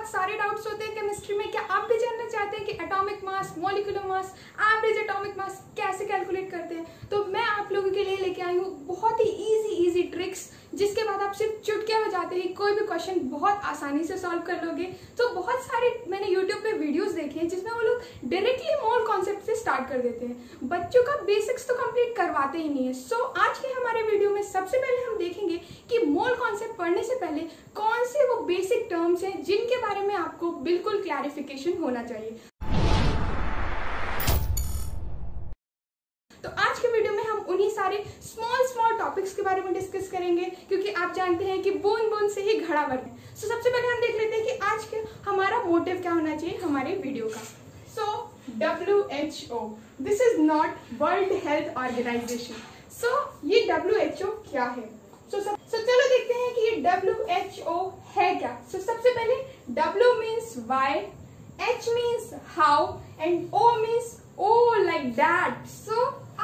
बहुत सारे डाउट्स होते हैं केमिस्ट्री में। क्या आप भी जानना चाहते हैं कि एटॉमिक मास, मॉलिक्यूलर मास, एवरेज एटॉमिक मास कैसे कैलकुलेट करते हैं? तो मैं आप लोगों के लिए लेके आई हूँ बहुत ही इजी ट्रिक्स, जिसके बाद आप सिर्फ चुटकियां बजाते ही कोई भी क्वेश्चन बहुत आसानी से सॉल्व कर लोगे। तो बहुत सारे मैंने यूट्यूब पे वीडियोस देखे हैं जिसमें वो लोग डायरेक्टली मोल कॉन्सेप्ट से स्टार्ट कर देते हैं, बच्चों का बेसिक्स तो कंप्लीट करवाते ही नहीं है। सो आज के हमारे वीडियो में सबसे पहले हम देखेंगे कि मोल कॉन्सेप्ट पढ़ने से पहले कौन से वो बेसिक टर्म्स हैं जिनके बारे में आपको बिल्कुल क्लैरिफिकेशन होना चाहिए। तो आज के वीडियो में हम उन्हीं सारे स्मॉल टॉपिक्स के बारे में डिस्कस करेंगे, क्योंकि आप जानते हैं कि बूंद बूंद से ही घड़ा भरते हैं। सो सबसे पहले हम देख लेते हैं कि आज के हमारा मोटिव क्या होना चाहिए हमारे वीडियो का। So WHO, this is not World Health Organization. So ये WHO क्या है? सो चलो देखते हैं कि ये WHO है क्या। सो सबसे पहले W means why, H means how and O means O like that. So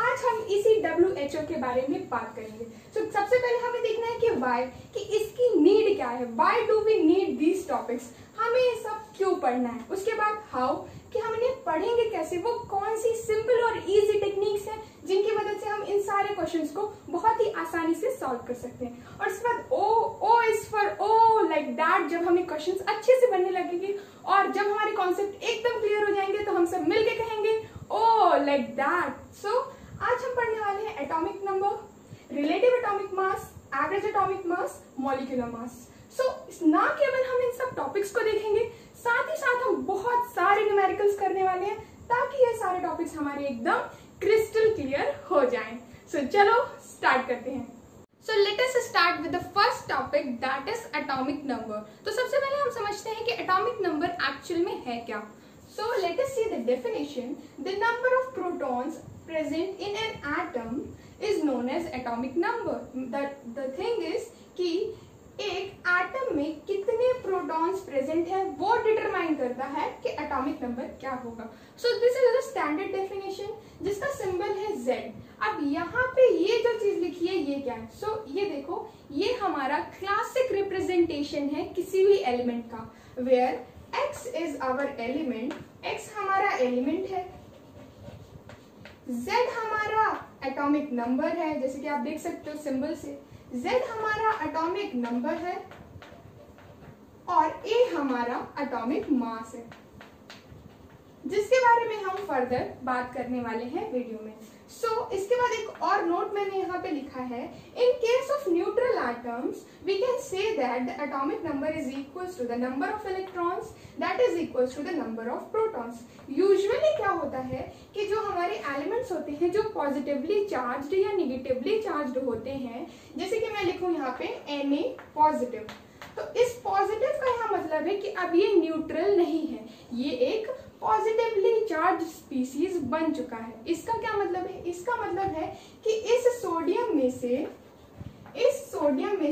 आज हम इसी WHO के बारे में बात करेंगे। तो सबसे पहले हमें देखना है कि वाई, कि इसकी नीड क्या है, why do we need these topics, हमें ये सब क्यों पढ़ना है। उसके बाद हाउ, कि हम इन्हें पढ़ेंगे कैसे, वो कौन सी सिंपल और इजी टेक्निक्स हैं जिनकी मदद से हम इन सारे क्वेश्चंस को बहुत ही आसानी से सॉल्व कर सकते हैं। और उसके बाद O is for O like that, जब हमें क्वेश्चंस अच्छे से बनने लगेंगे और जब हमारे कॉन्सेप्ट एकदम क्लियर हो जाएंगे तो हम सब मिलके कहेंगे ओ लाइक दैट। सो आज हम पढ़ने वाले हैं atomic number, relative atomic mass, average atomic mass, molecular mass. So ना केवल हम इन सब टॉपिक्स को देखेंगे, साथ ही साथ हम बहुत सारे न्यूमेरिकल्स करने वाले हैं ताकि ये सारे टॉपिक्स हमारे एकदम क्रिस्टल क्लियर हो जाएं। सो चलो स्टार्ट करते हैं। So let us start with the first topic, that is atomic number. तो सबसे पहले हम समझते हैं कि atomic number actual में है क्या। So let us see the definition. The number of protons present in an atom is known as atomic number. The thing is कि एक एटम में कितने प्रोटॉन्स प्रेजेंट है वो डिटरमाइन करता है कि एटॉमिक नंबर क्या होगा। So this is the standard definition जिसका सिंबल है Z। अब यहाँ पे ये जो चीज लिखी है ये क्या है? सो ये देखो, ये हमारा क्लासिक रिप्रेजेंटेशन है किसी भी एलिमेंट का, where X is our element, X हमारा एलिमेंट है, Z हमारा एटॉमिक नंबर है, जैसे कि आप देख सकते हो सिंबल से, Z हमारा एटॉमिक नंबर है और A हमारा एटॉमिक मास है, जिसके बारे में हम फर्दर बात करने वाले हैं वीडियो में। सो इसके बाद एक और नोट मैंने यहाँ पे लिखा है, in case of neutral atoms we can say that the atomic number is equals to the number of electrons that is equals to the number of protons. Usually क्या होता है कि जो हमारे एलिमेंट्स होते हैं जो पॉजिटिवली चार्ज्ड या निगेटिवली चार्ज्ड होते हैं, जैसे कि मैं लिखूं यहाँ पे Na पॉजिटिव, तो इस पॉजिटिव का यहाँ मतलब है कि अब ये न्यूट्रल नहीं है, ये एक पॉजिटिवली चार्ज स्पीसीज बन चुका है। इसका क्या मतलब है? इसका मतलब है कि इस सोडियम में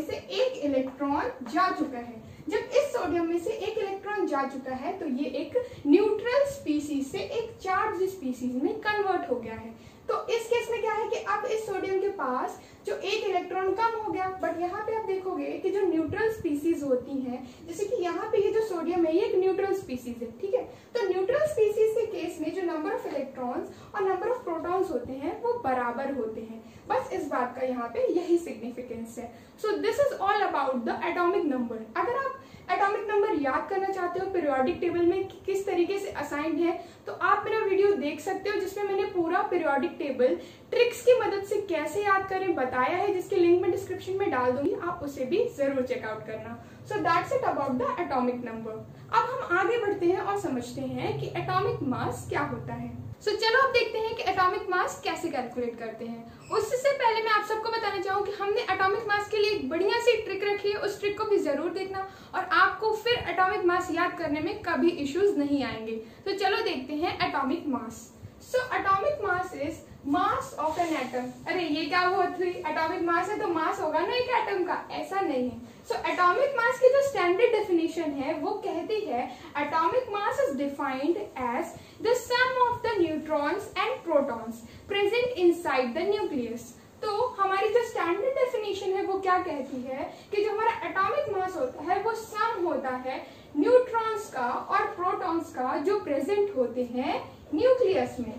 से एक इलेक्ट्रॉन जा चुका है। जब इस सोडियम में से एक इलेक्ट्रॉन जा चुका है तो ये एक न्यूट्रल स्पीसीज से एक चार्ज स्पीसीज में कन्वर्ट हो गया है। तो इस केस में क्या है कि अब इस सोडियम के पास जो एक इलेक्ट्रॉन कम हो गया, बट यहाँ पे आप देखोगे कि जो न्यूट्रल स्पीसीज होती हैं, जैसे कि यहाँ पे ये जो सोडियम है ये एक न्यूट्रल स्पीसीज है, ठीक है। तो न्यूट्रल स्पीसीज के केस में जो नंबर ऑफ इलेक्ट्रॉन्स और नंबर ऑफ प्रोटॉन्स होते हैं वो बराबर होते हैं, बस इस बात का यहाँ पे यही सिग्निफिकेंस है। So this is all about the atomic number. अगर आप एटॉमिक नंबर याद करना चाहते हो पीरियोडिक टेबल में किस तरीके से असाइंड है, तो आप मेरा वीडियो देख सकते हो जिसमें मैंने पूरा पीरियोडिक टेबल ट्रिक्स की मदद से कैसे याद करें बताया है, जिसके लिंक मैं डिस्क्रिप्शन में डाल दूंगी, आप उसे भी जरूर चेकआउट करना। So that's it about the atomic number. अब हम आगे बढ़ते हैं और समझते हैं कि एटॉमिक मास क्या होता है। सो चलो अब देखते हैं कि एटॉमिक मास कैसे कैलकुलेट करते हैं। उससे पहले मैं आप सबको बताना चाहूँ कि हमने एटॉमिक मास के लिए एक बढ़िया सी ट्रिक रखी है, उस ट्रिक को भी जरूर देखना और आपको फिर एटॉमिक मास याद करने में कभी इश्यूज नहीं आएंगे। तो चलो देखते हैं atomic mass. So atomic mass is mass of an atom. अरे ये क्या बात हुई, एटॉमिक मास है तो मास होगा ना एक एटम का, ऐसा नहीं है। सो एटॉमिक मास की जो स्टैंडर्ड डेफिनेशन है वो कहती है atomic mass is defined as the sum of the neutrons and protons present inside the nucleus तो हमारी जो स्टैंडर्ड डेफिनेशन है वो क्या कहती है कि जो हमारा एटॉमिक मास होता है वो सम होता है न्यूट्रॉन्स का और प्रोटॉन्स का जो प्रेजेंट होते हैं न्यूक्लियस में।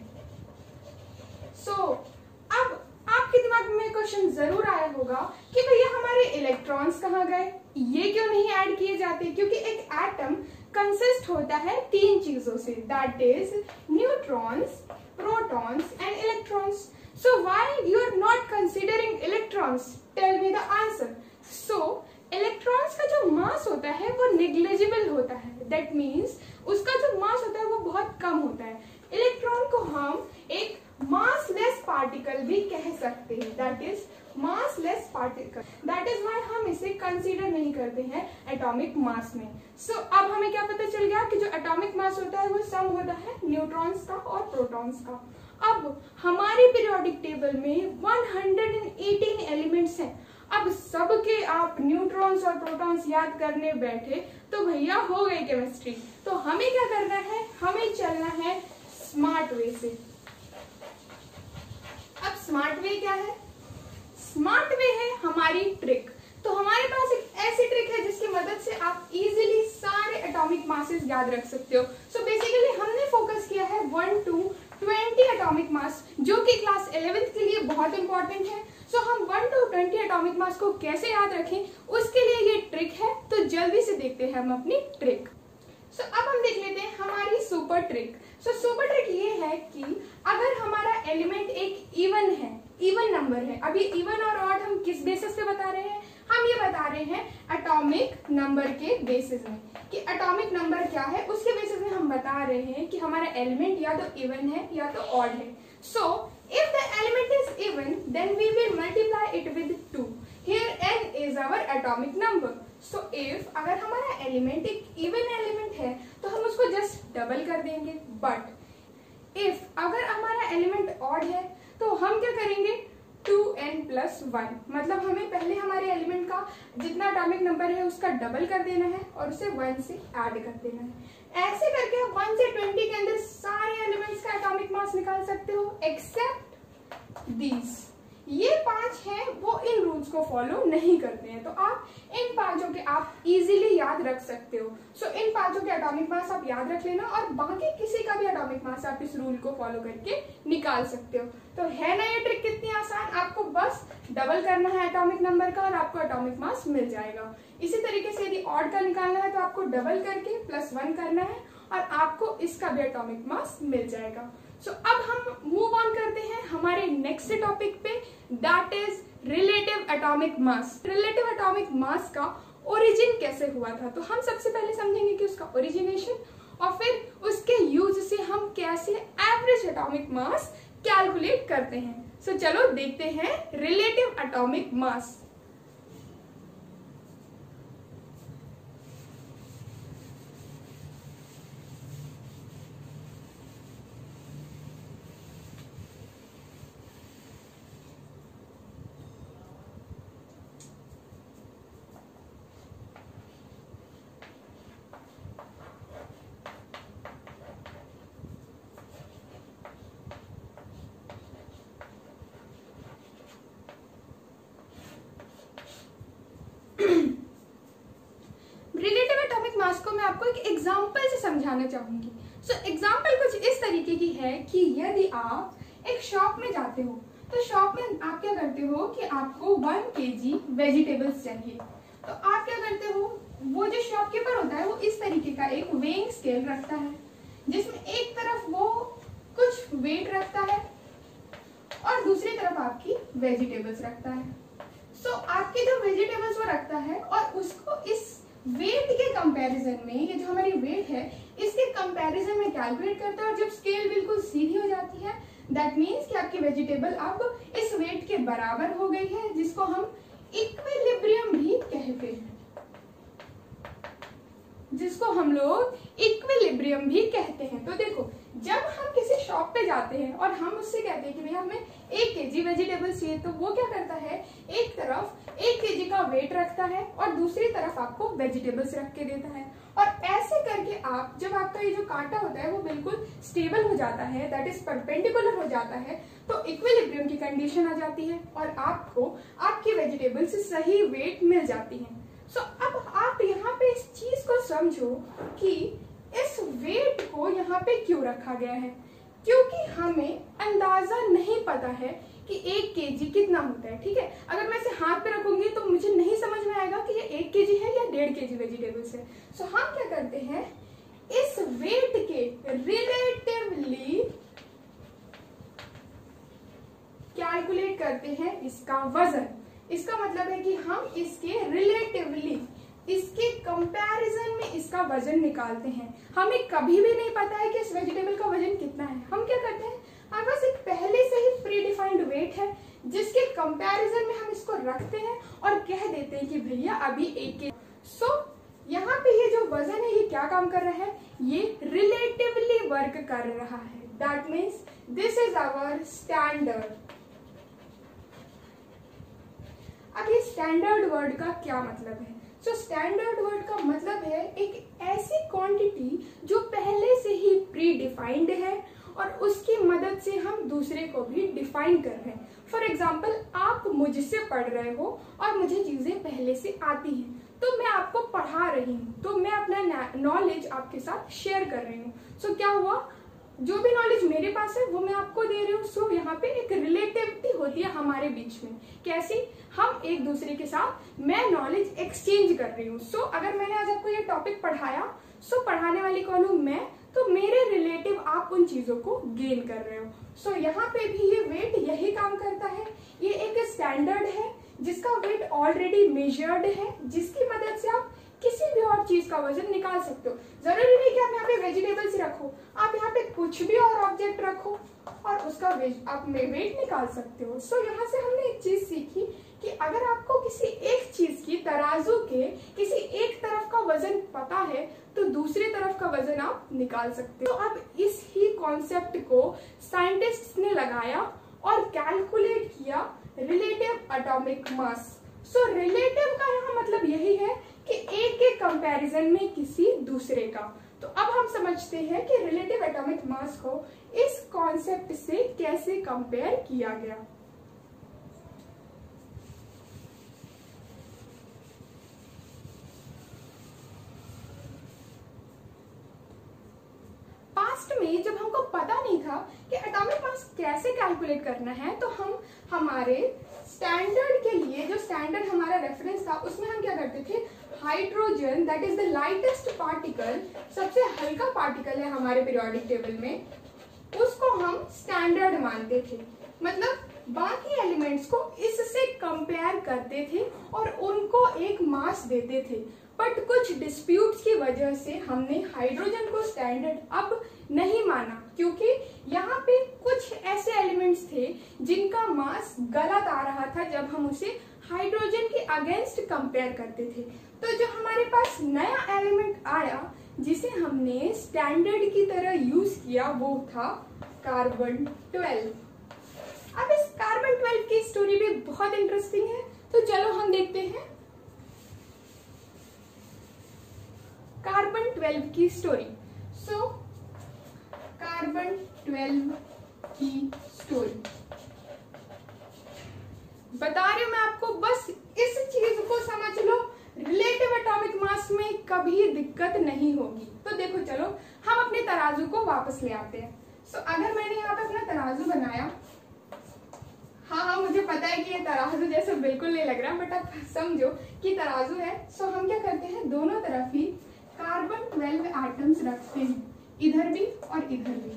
अब आपके दिमाग में क्वेश्चन जरूर आया होगा कि भैया हमारे इलेक्ट्रॉन्स कहाँ गए, ये क्यों नहीं ऐड किए जाते, क्योंकि एक एटम कंसिस्ट होता है 3 चीजों से, that is neutrons, protons and electrons. So why you are not considering electrons? Tell me the answer. So electrons का जो मास होता है वो negligible होता है, that means उसका जो मास होता है वो बहुत कम होता है। इलेक्ट्रॉन को हम एक massless particle भी कह सकते हैं, that is massless particle. That is why हम इसे consider नहीं करते हैं atomic mass में। So अब हमें क्या पता चल गया कि जो atomic mass होता है वो सम होता है न्यूट्रॉन्स का और प्रोटॉन्स का। अब हमारे पीरियोडिक टेबल में 118 एलिमेंट्स हैं। अब सबके आप न्यूट्रॉन्स और प्रोटॉन्स याद करने बैठे तो भैया हो गई केमिस्ट्री। तो हमें क्या करना है, हमें चलना है स्मार्ट वे से। अब स्मार्ट वे क्या है? स्मार्ट वे है हमारी ट्रिक। तो हमारे पास एक ऐसी ट्रिक है जिसकी मदद से आप इजीली सारे एटॉमिक मासेस याद रख सकते हो। सो बेसिकली हमने फोकस किया है 1 to 20 एटॉमिक मास, जो कि क्लास 11th के लिए बहुत इंपॉर्टेंट है। सो हम 1 to 20 एटॉमिक मास को कैसे याद रखें उसके लिए ये ट्रिक है। तो जल्दी से देखते हैं हम अपनी ट्रिक। सो अब हम देख लेते हैं हमारी super trick. So super trick ये है कि अगर हमारा एलिमेंट एक इवन है, इवन नंबर है, अब ये इवन और ऑड हम किस बेसिस पे बता रहे हैं? हम ये बता रहे हैं एटॉमिक नंबर के बेसिस में, कि एटॉमिक नंबर क्या है उसके बेसिस में हम बता रहे हैं कि हमारा एलिमेंट या तो इवन है या तो ऑड है। So if the element is even then we will multiply it with 2। Here n is our atomic number. So if अगर हमारा एलिमेंट एक इवन एलिमेंट है तो हम उसको जस्ट डबल कर देंगे, बट इफ अगर हमारा एलिमेंट ऑड है तो हम क्या करेंगे? 2n+1, मतलब हमें पहले हमारे एलिमेंट का जितना एटॉमिक नंबर है उसका डबल कर देना है और उसे 1 से ऐड कर देना है। ऐसे करके आप 1 से 20 के अंदर सारे एलिमेंट्स का एटॉमिक मास निकाल सकते हो एक्सेप्ट दीज। ये 5 हैं वो इन रूल्स को फॉलो नहीं करते हैं, तो आप इन 5 के आप इजीली याद रख सकते हो। सो इन 5 के एटॉमिक मास आप याद रख लेना और बाकी किसी का भी एटॉमिक मास आप इस रूल को फॉलो करके निकाल सकते हो। तो है ना ये ट्रिक कितनी आसान? आपको बस डबल करना है एटॉमिक नंबर का और आपको एटॉमिक मास मिल जाएगा। इसी तरीके से यदि ऑड का निकालना है तो आपको डबल करके +1 करना है और आपको इसका भी एटॉमिक मास मिल जाएगा। सो अब हम मूव ऑन करते हैं हमारे नेक्स्ट टॉपिक पे, that is relative atomic mass. Relative atomic मास का ओरिजिन कैसे हुआ था, तो हम सबसे पहले समझेंगे कि उसका ओरिजिनेशन और फिर उसके यूज से हम कैसे एवरेज एटॉमिक मास कैलकुलेट करते हैं। सो चलो देखते हैं रिलेटिव एटॉमिक मास। मास को मैं आपको एक एग्जांपल से समझाना चाहूंगी। सो एग्जांपल कुछ इस तरीके की है कि यदि आप एक शॉप में जाते हो तो शॉप में आप क्या करते हो कि आपको 1 kg वेजिटेबल्स चाहिए, तो आप क्या करते हो, वो जो शॉपकीपर होता है वो इस तरीके का एक वेइंग स्केल रखता है जिसमें एक तरफ वो कुछ वेट रखता है और दूसरी तरफ आपकी वेजिटेबल्स रखता है। सो आपकी जो वेजिटेबल्स वो रखता है और उसको इस वेट के कंपैरिजन में, ये जो हमारी वेट है इसके कंपैरिजन में कैलकुलेट करता है और जब स्केल बिल्कुल सीधी हो जाती है दैट मीन्स कि आपकी वेजिटेबल अब इस वेट के बराबर हो गई है, जिसको हम इक्विलिब्रियम भी कहते हैं, जिसको हम लोग इक्विलिब्रियम भी कहते हैं। तो देखो, जब हम किसी शॉप पे जाते हैं और हम उससे कहते हैं कि भैया हमें 1 kg वेजिटेबल्स चाहिए, तो वो क्या करता है, एक तरफ 1 kg का वेट रखता है और दूसरी तरफ आपको वेजिटेबल्स रख के देता है और ऐसे करके आप जब आपका ये जो कांटा होता है वो बिल्कुल स्टेबल हो जाता है, दैट इज परपेंडिकुलर हो जाता है, तो इक्विलिब्रियम की कंडीशन आ जाती है और आपको आपकी वेजिटेबल से सही वेट मिल जाती है। सो अब आप यहाँ पे इस चीज को समझो कि इस वेट को यहाँ पे क्यों रखा गया है, क्योंकि हमें अंदाजा नहीं पता है कि 1 केजी कितना होता है। ठीक है, अगर मैं इसे हाथ पे रखूंगी तो मुझे नहीं समझ में आएगा कि ये 1 केजी है या 1.5 केजी वेजिटेबल्स है। सो हम क्या करते हैं, इस वेट के रिलेटिवली कैलकुलेट करते हैं इसका वजन। इसका मतलब है कि हम इसके रिलेटिवली, इसके कंपैरिजन में इसका वजन निकालते हैं। हमें कभी भी नहीं पता है कि इस वेजिटेबल का वजन कितना है। हम क्या करते हैं, हमारे पास एक पहले से ही प्री डिफाइंड वेट है जिसके कंपैरिजन में हम इसको रखते हैं और कह देते हैं कि भैया अभी 1 केजी। सो यहाँ पे ये जो वजन है ये क्या काम कर रहा है, ये रिलेटिवली वर्क कर रहा है। That means this is our standard. अब ये स्टैंडर्ड वर्ड का क्या मतलब है? सो स्टैंडर्ड वर्ड का मतलब है एक ऐसी क्वांटिटी जो पहले से ही प्री डिफाइंड है और उसकी मदद से हम दूसरे को भी डिफाइन कर रहे हैं। फॉर एग्जाम्पल, आप मुझसे पढ़ रहे हो और मुझे चीजें पहले से आती हैं, तो मैं आपको पढ़ा रही हूँ, तो मैं अपना नॉलेज आपके साथ शेयर कर रही हूँ। सो क्या हुआ, जो भी नॉलेज मेरे पास है वो मैं आपको दे रही हूँ। सो यहाँ पे एक रिलेटिविटी होती है हमारे बीच में। कैसी? हम एक दूसरे के साथ मैं नॉलेज एक्सचेंज कर रही हूँ। सो अगर मैंने आज आपको ये टॉपिक पढ़ाया, सो पढ़ाने वाली कौन हूँ मैं, तो मेरे रिलेटिव आप उन चीजों को गेन कर रहे हो। सो यहाँ पे भी ये वेट यही काम करता है। ये एक स्टैंडर्ड है जिसका वेट ऑलरेडी मेजर्ड है, जिसकी मदद से आप किसी भी और चीज का वजन निकाल सकते हो। जरूरी नहीं कि आप यहाँ पे वेजिटेबल्स रखो, आप यहाँ पे कुछ भी और ऑब्जेक्ट रखो और उसका आप वेट निकाल सकते हो। सो यहाँ से हमने एक चीज सीखी कि अगर आपको किसी एक चीज की तराजू के किसी एक तरफ का वजन पता है तो दूसरी तरफ का वजन आप निकाल सकते हो। तो अब इस ही कॉन्सेप्ट को साइंटिस्ट्स ने लगाया और कैलकुलेट किया रिलेटिव एटॉमिक मास। सो रिलेटिव का यहाँ मतलब यही है कि एक के कंपैरिजन में किसी दूसरे का। तो अब हम समझते हैं कि रिलेटिव एटॉमिक मास को इस कॉन्सेप्ट से कैसे कंपेयर किया गया। पास्ट में जब हमको पता नहीं था कि एटॉमिक मास कैसे कैलकुलेट करना है, तो हम हमारे स्टैंडर्ड के लिए, जो स्टैंडर्ड हमारा रेफरेंस था, उसमें हम क्या करते थे, hydrogen that is the lightest particle, सबसे हल्का पार्टिकल है हमारे पीरियोडिक टेबल में, उसको हम स्टैंडर्ड मानते थे। मतलब बाकी एलिमेंट्स को इससे कंपेयर करते थे और उनको एक मास देते थे। बट कुछ डिस्प्यूट्स की वजह से हमने हाइड्रोजन को स्टैंडर्ड अब नहीं माना, क्योंकि यहाँ पे कुछ ऐसे एलिमेंट्स थे जिनका मास गलत आ रहा था जब हम उसे हाइड्रोजन के अगेंस्ट कंपेयर करते थे। तो जो हमारे पास नया एलिमेंट आया जिसे हमने स्टैंडर्ड की तरह यूज किया, वो था कार्बन 12। अब इस कार्बन 12 की स्टोरी भी बहुत इंटरेस्टिंग है, तो चलो हम देखते हैं कार्बन 12 की स्टोरी। सो कार्बन 12 की स्टोरी बता रही हूं मैं आपको, बस इस चीज को समझ लो, रिलेटिव एटॉमिक मास में कभी दिक्कत नहीं होगी। तो देखो, चलो हम अपने तराजू को वापस ले आते हैं। सो अगर मैंने यहाँ पे अपना तराजू बनाया, हाँ मुझे पता है कि ये तराजू जैसे बिल्कुल नहीं लग रहा, बट आप समझो कि तराजू है। सो हम क्या करते हैं, दोनों तरफ ही कार्बन 12 एटम्स रखते हैं, इधर भी और इधर भी।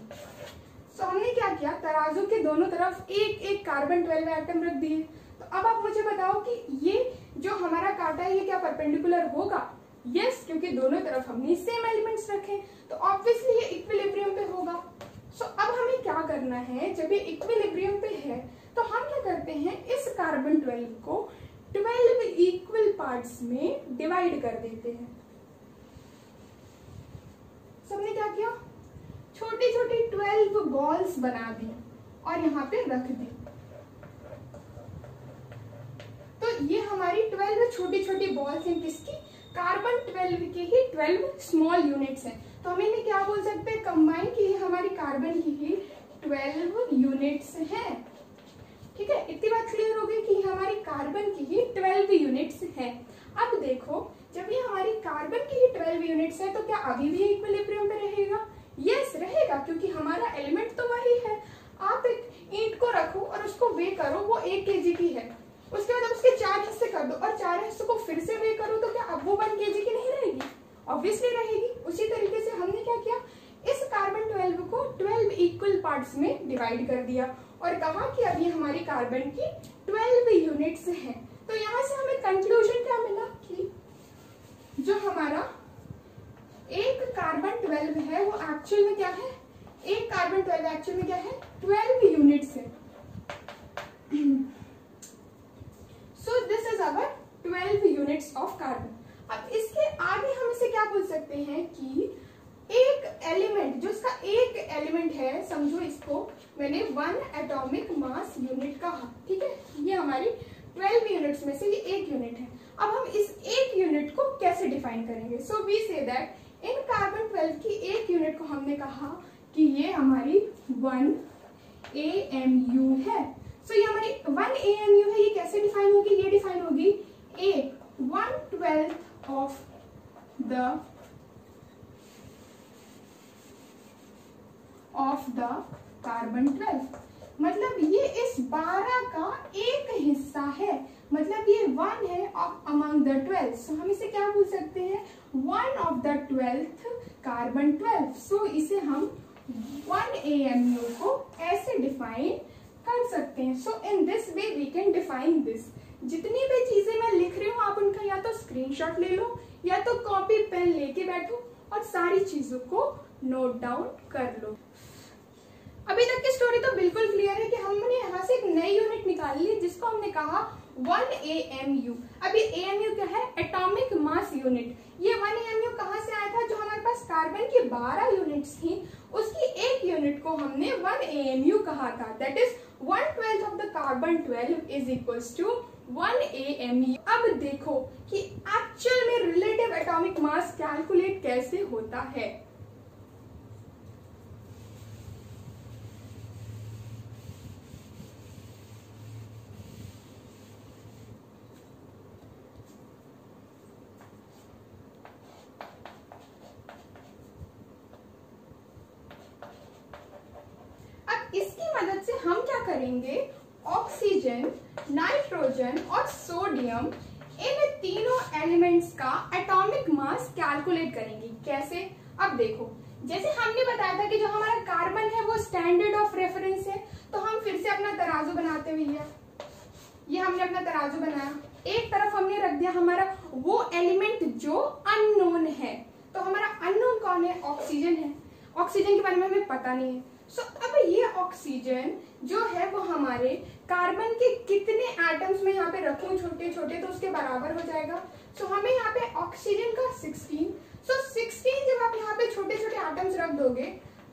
सो हमने क्या किया, तराजू के दोनों तरफ एक एक कार्बन 12 एटम रख दिए। तो अब आप मुझे बताओ कि ये जो हमारा कांटा है ये क्या परपेंडिकुलर होगा? यस, क्योंकि दोनों तरफ हमने सेम एलिमेंट्स रखे, तो ऑब्वियसली ये इक्विलिब्रियम पे होगा। सो अब हमें क्या करना है, जब ये इक्विलिब्रियम पे है तो हम क्या करते हैं, इस कार्बन 12 को 12 इक्वल पार्ट्स में डिवाइड कर देते हैं। सबने क्या किया, छोटी छोटी 12 बॉल्स बना दी और यहाँ पे रख दी। तो ये हमारी 12 छोटी छोटी बॉल्स हैं, किसकी? कार्बन 12 के ही 12 स्मॉल यूनिट्स हैं, तो हम इन्हें क्या बोल सकते हैं, कंबाइन की हमारी कार्बन की ही 12 यूनिट्स हैं। ठीक है, इतनी बात क्लियर हो गई कि हमारी कार्बन की ही 12 यूनिट्स हैं। अब देखो, जब ये हमारी कार्बन की ही 12 यूनिट्स है, तो क्या अभी भी इक्विलिब्रियम पे रहेगा? यस रहेगा, क्योंकि हमारा एलिमेंट तो वही है। आप एक ईंट को रखो और उसको वे करो, वो 1 kg की है, उसके बाद उसके 4 हिस्से कर दो और 4 हिस्सों को फिर से वे करो, तो क्या अब वो 1 kg की नहीं रहेगी? ऑब्वियसली रहेगी। उसी तरीके से हमने क्या किया, इस कार्बन 12 को 12 इक्वल पार्ट्स में डिवाइड कर दिया और कहा कि अब ये हमारी कार्बन की 12 यूनिट्स हैं। तो यहाँ से हमें कंक्लूजन क्या मिला कि जो हमारा एक कार्बन 12 है वो एक्चुअल में क्या है, एक कार्बन 12 एक्चुअल में क्या है, 12 यूनिट्स है। So this is our 12 units of carbon. अब इसके आगे हम इसे क्या बोल सकते हैं कि एक एलिमेंट, जो इसका एक एलिमेंट है, समझो इसको मैंने 1 एटॉमिक मास यूनिट कहा। ठीक है, ये हमारी 12 यूनिट्स में से ये एक यूनिट है। अब हम इस एक यूनिट को कैसे डिफाइन करेंगे? So we say that in carbon 12 की एक यूनिट को हमने कहा कि ये हमारी 1 AMU है। सो ये हमारी 1 AMU है। ये कैसे डिफाइन होगी? ये डिफाइन होगी एक 1/12 ऑफ द कार्बन 12, मतलब ये इस 12 का एक हिस्सा है, मतलब ये 1 है अमंग द 12। सो हम इसे क्या बोल सकते हैं, 1 ऑफ द 12th कार्बन 12। सो इसे हम 1 AMU को ऐसे डिफाइन कर सकते हैं। So in this way we can define this. जितनी भी चीजें मैं लिख रही हूँ, आप उनका या तो स्क्रीनशॉट ले लो या तो कॉपी पेन लेके बैठो और सारी चीजों को नोट डाउन कर लो। अभी तक की स्टोरी तो बिल्कुल क्लियर है कि हमने यहाँ से एक नई यूनिट निकाल ली जिसको हमने कहा 1 AMU। अब ये AMU क्या है, एटॉमिक मास यूनिट। ये 1 AMU कहाँ से आया था? जो हमारे पास कार्बन की 12 यूनिट्स थी, उसकी एक यूनिट को हमने 1 AMU कहा था। That is 1/12 of the carbon 12 is equals to 1 AMU। अब देखो कि एक्चुअल में रिलेटिव एटॉमिक मास कैलकुलेट कैसे होता है। इसकी मदद से हम क्या करेंगे, ऑक्सीजन, नाइट्रोजन और सोडियम, इन तीनों एलिमेंट्स का एटॉमिक मास कैलकुलेट करेंगे। कैसे? अब देखो, जैसे हमने बताया था कि जो हमारा कार्बन है वो स्टैंडर्ड ऑफ रेफरेंस है, तो हम फिर से अपना तराजू बनाते हुए, ये हमने अपना तराजू बनाया, एक तरफ हमने रख दिया हमारा वो एलिमेंट जो अननोन है। तो हमारा अननोन कौन है? ऑक्सीजन है। ऑक्सीजन के बारे में हमें पता नहीं है। सो अब ये ऑक्सीजन जो है वो हमारे कार्बन के कितने एटम्स में यहाँ पे रखूं छोटे छोटे, तो उसके बराबर हो जाएगा। सो हमें यहाँ पे ऑक्सीजन का 16। सो 16 जब आप यहाँ पे छोटे छोटे एटम्स रख दोगे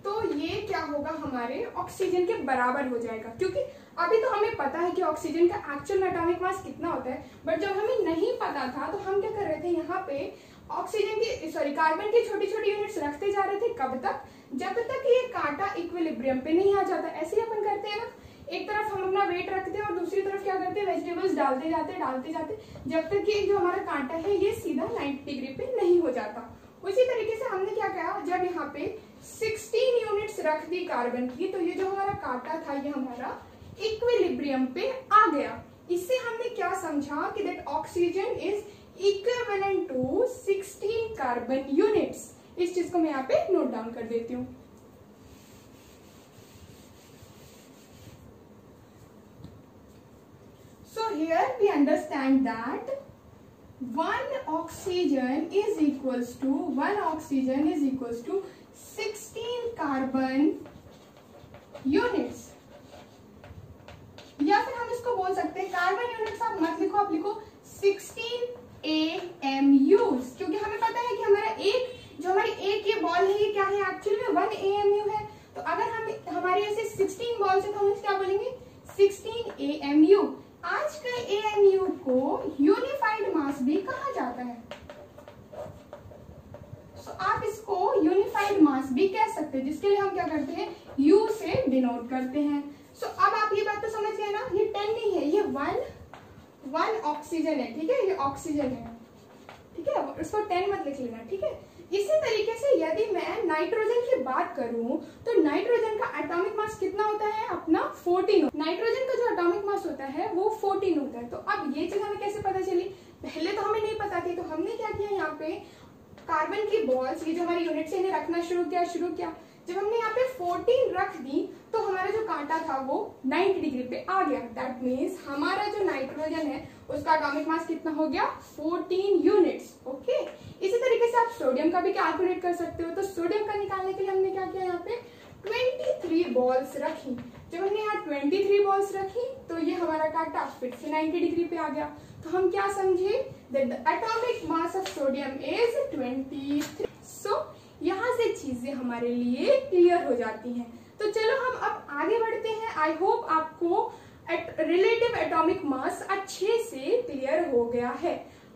तो ये क्या होगा, हमारे ऑक्सीजन के बराबर हो जाएगा। क्योंकि अभी तो हमें पता है कि ऑक्सीजन का एक्चुअल एटॉमिक मास कितना होता है, बट जब हमें नहीं पता था तो हम क्या कर रहे थे, यहाँ पे ऑक्सीजन की कार्बन की छोटी छोटी यूनिट्स रखते जा रहे थे। कब तक? जब तक ये कांटा इक्विलिब्रियम पे नहीं आ जाता। ऐसे ही अपन करते हैं ना, एक तरफ हम अपना वेट रखते हैं और दूसरी तरफ क्या करते हैं, वेजिटेबल्स डालते जाते जब तक कि जो हमारा कांटा है ये सीधा 90 डिग्री पे नहीं हो जाता। उसी तरीके से हमने क्या किया, जब यहाँ पे 16 यूनिट्स रख दी कार्बन की, तो ये जो हमारा कांटा था ये हमारा इक्विलिब्रियम पे आ गया। इससे हमने क्या समझा कि that oxygen is equivalent to 16 carbon units. इस चीज को मैं यहाँ पे नोट डाउन कर देती हूँ। So here we understand that 1 oxygen is equals to 16 carbon units। या फिर हम इसको बोल सकते हैं, कार्बन यूनिट्स आप मत लिखो, आप लिखो 16 AMUs, क्योंकि हमें पता है कि हमारा एक जो हमारी एक ये बॉल है ये क्या है, एक्चुअल में 1 AMU है। तो अगर हम हमारे ऐसे 16 बॉल्स है तो हम क्या बोलेंगे, 16 AMU। आज का AMU को यूनिफाइड मास भी कहा जाता है। एटॉमिक मास भी कह सकते हैं, जिसके लिए हम क्या करते हैं, U से डिनोट करते हैं। सो अब आप ये बात तो समझ गए ना, ये 10 नहीं है, ये 1 ऑक्सीजन है, ठीक है, ये ऑक्सीजन है, ठीक है, उसको 10 मत लिख लेना, ठीक है। इसी तरीके से यदि मैं नाइट्रोजन की बात करूं तो नाइट्रोजन का एटॉमिक मास कितना होता है अपना 14। नाइट्रोजन का जो एटॉमिक मास होता है वो 14 होता है। तो अब ये चीज हमें कैसे पता चली, पहले तो हमें नहीं पता थी, तो हमने क्या किया, यहाँ पे कार्बन की बॉल्स, ये जो हमारी यूनिट से इन्हें रखना शुरू किया। जब हमने यहाँ पे 14 रख दी तो हमारा जो कांटा था वो 90 डिग्री पे आ गया। दैट मीन्स हमारा जो नाइट्रोजन है उसका एटॉमिक मास कितना हो गया, 14 यूनिट्स। ओके, इसी तरीके से आप सोडियम का भी कैलकुलेट कर सकते हो। तो सोडियम का निकालने के लिए हमने क्या किया, यहाँ पे 23 बॉल्स रखी। जब हमने यहाँ 23 बॉल्स रखी तो ये हमारा कांटा फिर से 90 डिग्री पे आ गया। तो हम क्या समझे, that the atomic mass of sodium is 23। सो यहाँ से चीजें हमारे लिए क्लियर हो जाती हैं। तो चलो हम अब आगे बढ़ते हैं। आई होप आपको रिलेटिव एटॉमिक मास अच्छे से क्लियर हो गया है।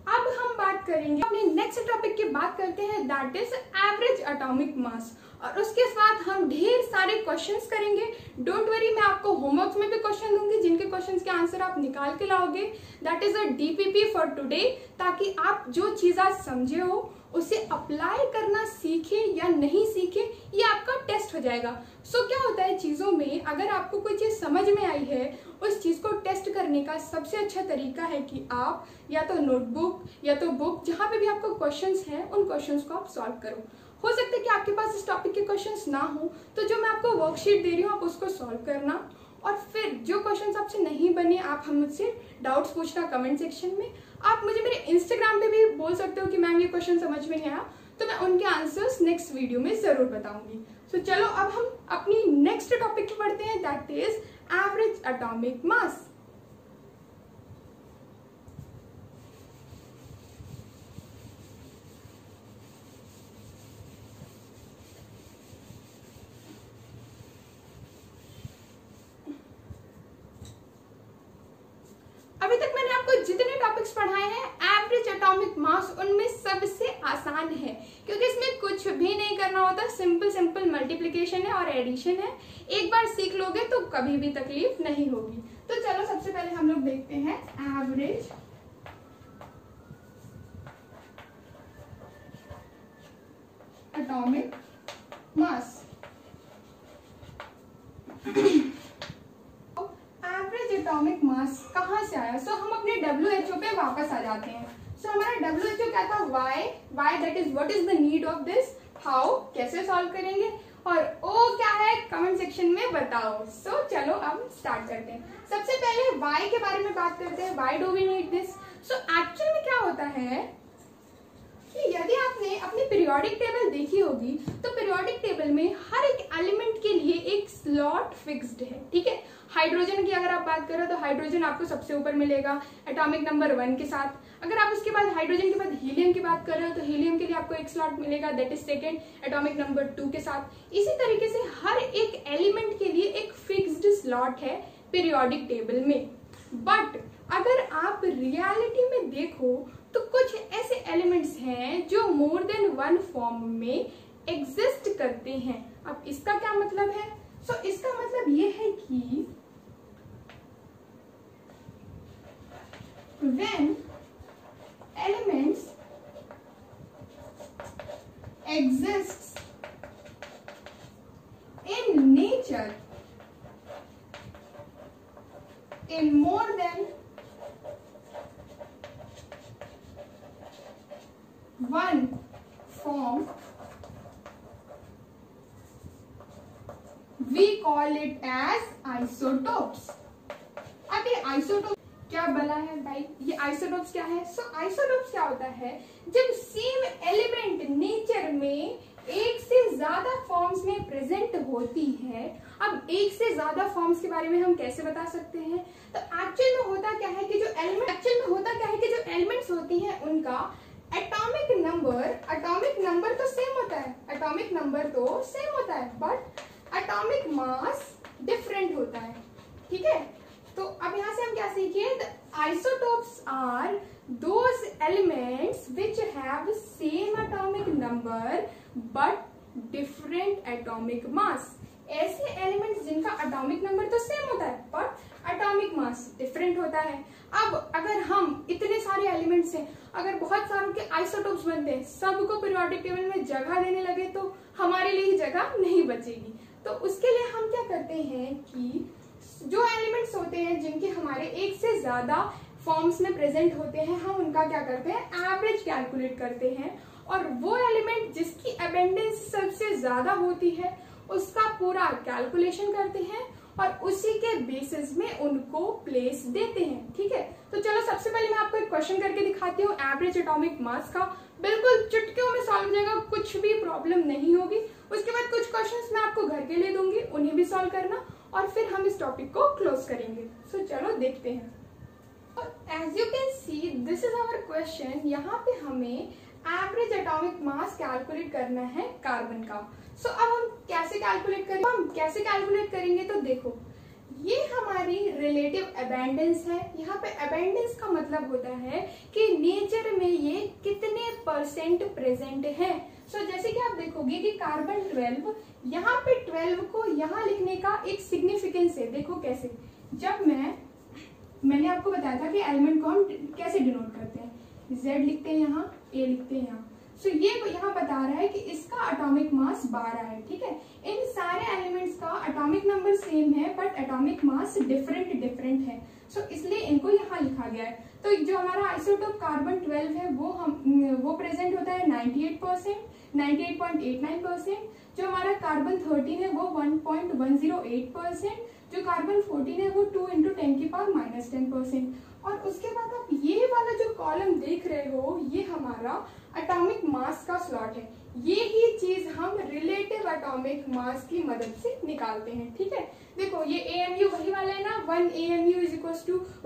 अब हम बात करेंगे अपने नेक्स्ट टॉपिक की बात करते हैं, दैट इज एवरेज एटॉमिक मास। और उसके साथ हम ढेर सारे क्वेश्चंस करेंगे। डोंट वरी, मैं आपको होमवर्क में भी क्वेश्चन दूंगी जिनके क्वेश्चंस के आंसर आप निकाल के लाओगे। That is a DPP for today, ताकि आप जो चीज आज समझे हो उसे अप्लाई करना सीखे या नहीं सीखे, ये आपका टेस्ट हो जाएगा। सो क्या होता है चीजों में, अगर आपको कोई चीज समझ में आई है, उस चीज को टेस्ट करने का सबसे अच्छा तरीका है कि आप या तो नोटबुक या तो बुक, जहां पे भी आपको क्वेश्चंस हैं, उन क्वेश्चंस को आप सॉल्व करो। हो सकता है कि आपके पास इस टॉपिक के क्वेश्चंस ना हो, तो जो मैं आपको वर्कशीट दे रही हूँ आप उसको सॉल्व करना, और फिर जो क्वेश्चंस आपसे नहीं बने आप हम मुझसे डाउट्स पूछना कमेंट सेक्शन में। आप मुझे मेरे इंस्टाग्राम पे भी बोल सकते हो कि मैम ये क्वेश्चन समझ में नहीं आया, तो मैं उनके आंसर्स नेक्स्ट वीडियो में जरूर बताऊंगी। तो चलो अब हम अपनी नेक्स्ट टॉपिक पे बढ़ते हैं, दैट इज एवरेज एटॉमिक मास। अभी तक मैंने आपको जितने टॉपिक्स पढ़ाए हैं, एवरेज एटॉमिक मास उनमें सबसे आसान है, क्योंकि इसमें कुछ भी नहीं करना होता, सिंपल मल्टीप्लिकेशन है और एडिशन है। एक बार सीख लोगे तो कभी भी तकलीफ नहीं होगी। तो चलो सबसे पहले हम लोग देखते हैं average atomic mass. Average atomic मास कहाँ से आया? सो हम अपने WHO पे वापस आ जाते हैं। सो हमारा WHO क्या था, why that is what is the need of this, how कैसे सॉल्व करेंगे, और O क्या है कमेंट सेक्शन में बताओ। सो चलो अब स्टार्ट करते हैं। सबसे पहले वाई के बारे में बात करते हैं, why do we need this. So actual में क्या होता है कि यदि आपने अपनी पीरियोडिक टेबल देखी होगी तो पीरियोडिक टेबल में हर एक एलिमेंट के लिए एक स्लॉट फिक्स्ड है, ठीक है। हाइड्रोजन की अगर आप बात करें तो हाइड्रोजन आपको सबसे ऊपर मिलेगा एटॉमिक नंबर 1 के साथ। अगर आप उसके बाद हाइड्रोजन के बाद हीलियम की बात कर रहे हो तो हीलियम के लिए आपको एक स्लॉट मिलेगा, that is second atomic number 2 के साथ। इसी तरीके से हर एक एलिमेंट के लिए एक फिक्स्ड स्लॉट है पीरियोडिक टेबल में। बट अगर आप रियलिटी में देखो तो कुछ ऐसे एलिमेंट्स हैं जो मोर देन 1 फॉर्म में एग्जिस्ट करते हैं। अब इसका क्या मतलब है? सो इसका मतलब ये है कि when elements exists in nature in more than 1 form, we call it as isotopes। अब ये आइसोटोप क्या बला है भाई, ये आइसोटोप्स क्या है? सो आइसोटोप्स क्या होता है, जब सेम एलिमेंट नेचर में एक से ज्यादा फॉर्म्स में प्रेजेंट होती है। अब एक से ज्यादा फॉर्म्स के बारे में हम कैसे बता सकते हैं? तो एक्चुअल में होता क्या है कि जो एलिमेंट्स होती हैं उनका एटॉमिक नंबर तो सेम होता है, बट एटॉमिक मास डिफरेंट होता है, ठीक है। तो अब यहां से हम क्या सीखे, isotopes are those elements which have same atomic number but different atomic mass. ऐसे एलिमेंट्स जिनका एटॉमिक नंबर तो सेम होता है बट एटॉमिक मास डिफरेंट होता है। अब अगर हम इतने सारे एलिमेंट्स हैं, अगर बहुत सारों के आइसोटोप्स बनते हैं, सबको पीरियोडिक टेबल में जगह देने लगे तो हमारे लिए ही जगह नहीं बचेगी। तो उसके लिए हम क्या करते हैं कि जो एलिमेंट्स होते हैं जिनके हमारे एक से ज्यादा फॉर्म्स में प्रेजेंट होते हैं, हम उनका क्या करते हैं, एवरेज कैलकुलेट करते हैं, और वो एलिमेंट जिसकी अबेंडेंस सबसे ज्यादा होती है उसका पूरा कैलकुलेशन करते हैं और उसी के बेसिस में उनको प्लेस देते हैं। ठीक है, तो चलो सबसे पहले मैं आपको एक क्वेश्चन करके दिखाती हूँ एवरेज एटॉमिक मास का। बिल्कुल चुटकियों में सॉल्व हो जाएगा, कुछ भी प्रॉब्लम नहीं होगी। उसके बाद कुछ क्वेश्चंस मैं आपको घर के लिए दूंगी, उन्हें भी सॉल्व करना और फिर हम इस टॉपिक को क्लोज करेंगे। सो चलो देखते हैं। As you can see this is our question. यहाँ पे हमें एवरेज एटॉमिक मास कैलकुलेट करना है कार्बन का। सो अब हम कैसे कैलकुलेट करेंगे तो देखो, ये हमारी रिलेटिव अबेंडेंस है। यहाँ पे अबेंडेंस का मतलब होता है कि नेचर में ये कितने परसेंट प्रेजेंट है। सो जैसे कि आप देखोगे कि कार्बन 12, यहाँ पे 12 को यहाँ लिखने का एक सिग्निफिकेंस है। देखो कैसे, जब मैंने आपको बताया था कि एलिमेंट को हम कैसे डिनोट करते हैं, Z लिखते हैं यहाँ, A लिखते हैं यहाँ। सो ये यहाँ बता रहा है कि इसका एटॉमिक मास 12 है। ठीक है, इन सारे एलिमेंट्स का एटॉमिक नंबर सेम है बट एटॉमिक मास डिफरेंट है। सो इसलिए इनको यहाँ लिखा गया है। तो जो हमारा आइसोटोप कार्बन 12 है वो प्रेजेंट होता है 98%, 98.89%। जो हमारा कार्बन 13 है वो 1.108%। जो कार्बन 14 है वो 2 × 10⁻⁻10%। और उसके बाद आप ये वाला जो कॉलम देख रहे हो, ये हमारा एटॉमिक मास का स्लॉट है। ये ही चीज हम रिलेटिव एटॉमिक मास की मदद से निकालते हैं। ठीक है, देखो ये AMU वही वाला है ना, 1 AMU =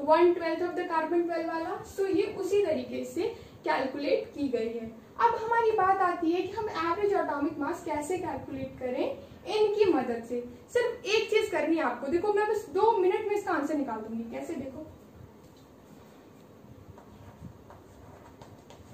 1/12 ऑफ द कार्बन 12 वाला। सो ये उसी तरीके से कैलकुलेट की गई है। अब हमारी बात आती है कि हम एवरेज एटॉमिक मास कैसे कैलकुलेट करें इनकी मदद से। सिर्फ एक चीज करनी है आपको, देखो मैं बस 2 मिनट में इसका आंसर निकाल दूंगी। कैसे, देखो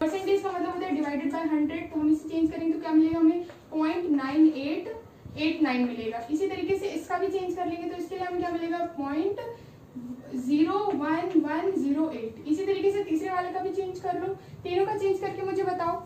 परसेंटेज का मतलब होता है डिवाइडेड बाय 100, तो हम इसे चेंज करेंगे तो क्या मिलेगा हमें 0.9889 मिलेगा। इसी तरीके से इसका भी चेंज कर लेंगे तो इसके लिए हमें क्या मिलेगा 0.01108। इसी तरीके से तीसरे वाले का भी चेंज कर लो, तीनों का चेंज करके मुझे बताओ।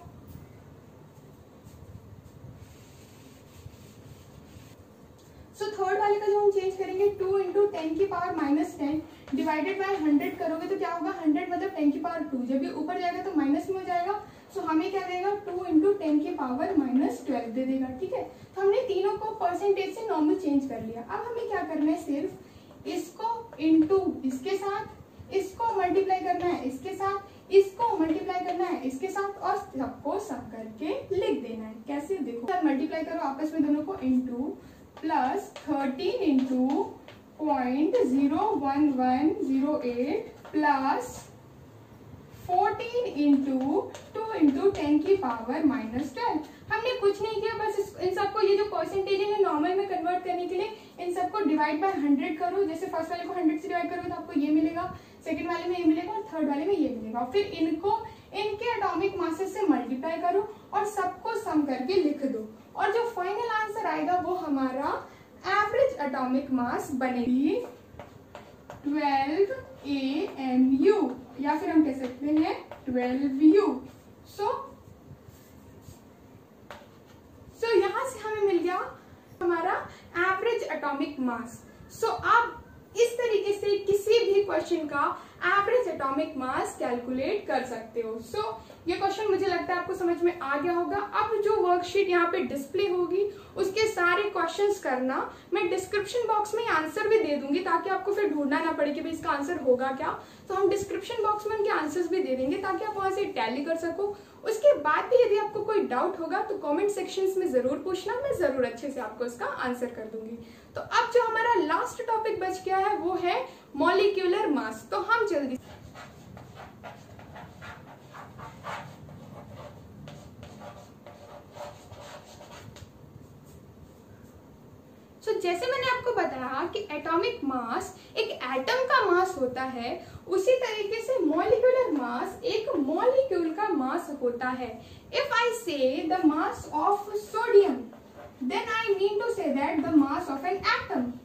सो थर्ड वाले का जो हम चेंज करेंगे 2 × 10⁻⁻10 डिवाइडेड बाय 100 करोगे तो क्या होगा 100 मतलब 10⁻²। जब ये ऊपर जाएगा तो माइनस में हो जाएगा। सो हमें क्या देगा 2 × 10⁻⁻12 दे देगा। ठीक है, तो हमने तीनों को परसेंटेज से नॉर्मल चेंज कर लिया। अब हमें क्या करना है, सिर्फ इसको इंटू इसके साथ, इसको मल्टीप्लाई करना है इसके साथ, इसको मल्टीप्लाई करना है इसके साथ और सबको सब करके लिख देना है। कैसे, देखो मल्टीप्लाई करो आपस में दोनों को, इंटू प्लस 13 × 0.01108 प्लस 14 × 2 × 10⁻⁻12। हमने कुछ नहीं किया, बस इन सबको, ये जो परसेंटेज है नॉर्मल में कन्वर्ट करने के लिए इन सबको डिवाइड बाय 100 करो। जैसे फर्स्ट वाले को 100 से डिवाइड करोगे तो आपको ये मिलेगा, सेकंड वाले में ये मिलेगा और थर्ड वाले में ये मिलेगा। फिर इनको इनके एटॉमिक मासेस से मल्टीप्लाई करो और सबको सम करके लिख दो और जो फाइनल आंसर आएगा वो हमारा एवरेज एटॉमिक मास बनेगी 12 AMU या फिर हम कह सकते हैं 12U। सो यहां से हमें मिल गया हमारा एवरेज एटॉमिक मास। सो आप इस तरीके से किसी भी क्वेश्चन का एवरेज एटॉमिक मास कैलकुलेट कर सकते हो। सो ये क्वेश्चन मुझे लगता है आपको समझ में आ गया होगा। अब जो वर्कशीट यहाँ पे डिस्प्ले होगी उसके सारे क्वेश्चंस करना, मैं डिस्क्रिप्शन बॉक्स में आंसर भी दे दूंगी ताकि आपको फिर ढूंढना ना पड़े कि भाई इसका आंसर होगा क्या। तो हम डिस्क्रिप्शन बॉक्स में उनके आंसर्स भी दे देंगे ताकि आप वहां से टैली कर सको। उसके बाद भी यदि आपको कोई डाउट होगा तो कमेंट सेक्शंस में जरूर पूछना, मैं जरूर अच्छे से आपको इसका आंसर कर दूंगी। तो अब जो हमारा लास्ट टॉपिक बच गया है वो है मॉलिक्यूलर मास। तो हम जल्दी जैसे मैंने आपको बताया कि एटॉमिक मास एक एटम का मास होता है, उसी तरीके से मॉलिक्यूलर मास एक मॉलिक्यूल का मास होता है। इफ आई से the mass of sodium, that the mass of an atom.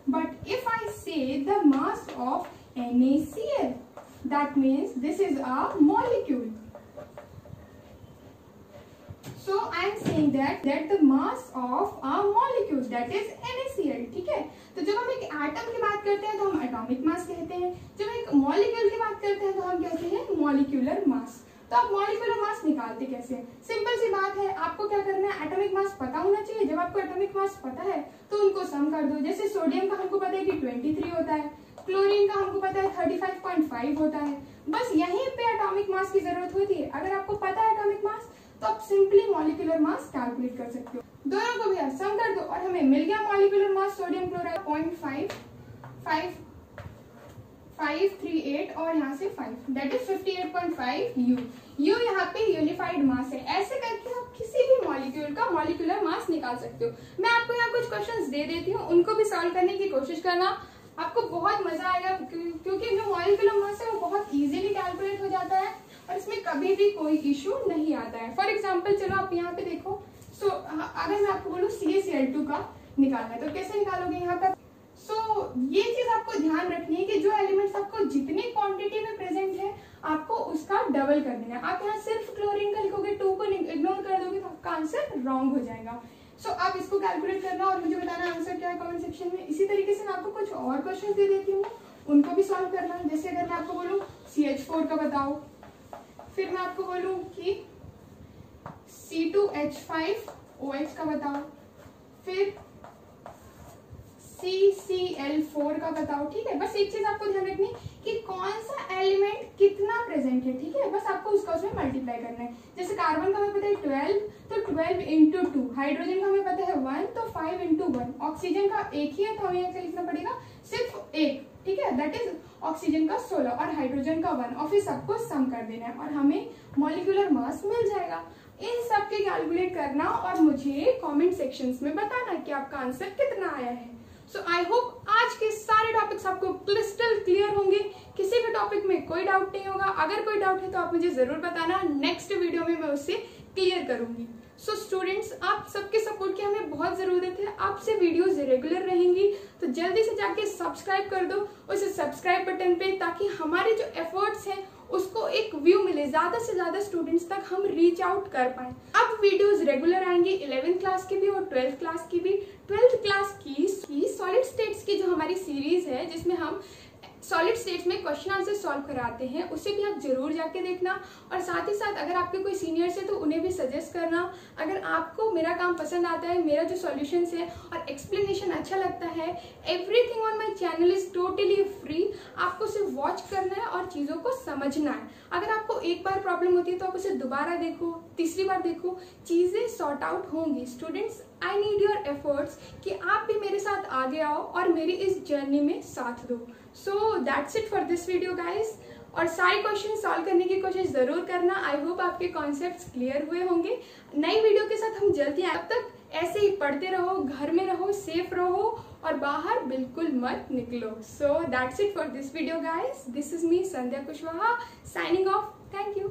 But if I say the mass of NaCl, that means this is a molecule. So I am saying that the mass of a molecule, that is NaCl. ठीक है, तो जब हम एक atom की बात करते हैं तो हम एटॉमिक मास कहते हैं, जब एक मॉलिक्यूल की बात करते हैं तो हम कहते हैं मॉलिक्यूलर मास। तो आप मॉलिक्यूलर मास निकालते कैसे? सिंपल सी बात है, आपको क्या करना है, एटॉमिक मास पता होना चाहिए। जब आपको एटॉमिक मास पता है तो उनको सम कर दो। जैसे सोडियम का हमको पता है कि 23 होता है, क्लोरीन का हमको पता है 35.5 होता है। बस यहीं पे एटॉमिक मास की जरूरत होती है। अगर आपको पता है एटॉमिक मास तो आप सिंपली मॉलिक्यूलर मास कैलकुलेट कर सकते हो। दोनों को भी आप सम कर दो और हमें मिल गया मॉलिक्यूलर मास सोडियम क्लोराइड 0.538 और यहाँ से 5, दैट इज 58.5 U। U यहाँ पे यूनिफाइड मास है। ऐसे करके आप किसी भी मॉलिक्यूल का मॉलिक्यूलर मास निकाल सकते हो। मैं आपको यहाँ कुछ क्वेश्चंस दे देती हूँ, उनको भी सॉल्व करने की कोशिश करना, आपको बहुत मजा आएगा क्योंकि जो मॉलिक्यूलर मास है वो बहुत इजीली कैलकुलेट हो जाता है और इसमें कभी भी कोई इशू नहीं आता है। फॉर एग्जाम्पल चलो आप यहाँ पे देखो, सो अगर मैं आपको बोलूँ CaCl2 का निकालना है तो कैसे निकालोगे यहाँ पर? ये चीज आपको ध्यान रखनी है कि जो एलिमेंट्स आपको जितनी क्वांटिटी में प्रेजेंट है आपको उसका डबल कर देना है। आप यहाँ सिर्फ क्लोरीन का लिखोगे, 2 को इग्नोर कर दोगे तो आपका आंसर रॉन्ग हो जाएगा। आप इसको कैलकुलेट करना और मुझे बताना आंसर क्या है कमेंट सेक्शन में। इसी तरीके से मैं आपको कुछ और क्वेश्चन दे देती हूँ, उनको भी सॉल्व करना। जैसे अगर मैं आपको बोलूँ CH4 का बताओ, फिर मैं आपको बोलूँ कि C2H5OH का बताओ, फिर CCl4 का बताओ। ठीक है, बस एक चीज आपको ध्यान रखनी कि कौन सा एलिमेंट कितना प्रेजेंट है। ठीक है, बस आपको उसका उसमें मल्टीप्लाई करना है। जैसे कार्बन का हमें पता है 12, तो 12 into 2। हाइड्रोजन का हमें पता है 1, तो 5 into 1। ऑक्सीजन का एक ही है तो हमें यहाँ लिखना पड़ेगा सिर्फ एक। ठीक है, दैट इज ऑक्सीजन का 16 और हाइड्रोजन का 1 और फिर सबको सम कर देना है और हमें मॉलिक्यूलर मास मिल जाएगा। इन सब के कैलकुलेट करना और मुझे कमेंट सेक्शंस में बताना कि आपका आंसर कितना आया है। सो आई होप आज के सारे टॉपिक्स आपको क्रिस्टल क्लियर होंगे, किसी भी टॉपिक में कोई डाउट नहीं होगा। अगर कोई डाउट है तो आप मुझे जरूर बताना, नेक्स्ट वीडियो में मैं उसे क्लियर करूंगी। सो स्टूडेंट्स, आप सबके सपोर्ट की हमें बहुत जरूरत है। आपसे वीडियोस रेगुलर रहेंगी तो जल्दी से जाके सब्सक्राइब कर दो उस सब्सक्राइब बटन पे, ताकि हमारे जो एफर्ट्स हैं उसको एक व्यू मिले, ज्यादा से ज्यादा स्टूडेंट्स तक हम रीच आउट कर पाए। अब वीडियोस रेगुलर आएंगी 11th क्लास की भी और 12th क्लास की भी। 12th क्लास की सॉलिड स्टेट्स की जो हमारी सीरीज है जिसमें हम सॉलिड स्टेट्स में क्वेश्चन आंसर सॉल्व कराते हैं, उसे भी आप जरूर जाके देखना। और साथ ही साथ अगर आपके कोई सीनियर्स है तो उन्हें भी सजेस्ट करना। अगर आपको मेरा काम पसंद आता है, मेरा जो सॉल्यूशंस है और एक्सप्लेनेशन अच्छा लगता है, everything on my channel is totally free. आपको सिर्फ वॉच करना है और चीज़ों को समझना है। अगर आपको एक बार प्रॉब्लम होती है तो आप उसे दोबारा देखो, तीसरी बार देखो, चीज़ें सॉर्ट आउट होंगी। Students, I need your efforts कि आप भी मेरे साथ आगे आओ और मेरी इस जर्नी में साथ दो। So that's it for this video guys. और सारे क्वेश्चन सॉल्व करने की कोशिश जरूर करना। आई होप आपके कॉन्सेप्ट्स क्लियर हुए होंगे। नई वीडियो के साथ हम जल्दी आए, तब तक ऐसे ही पढ़ते रहो, घर में रहो, सेफ रहो और बाहर बिल्कुल मत निकलो। So that's it for this video guys. This is me Sandhya Kushwaha signing off. Thank you.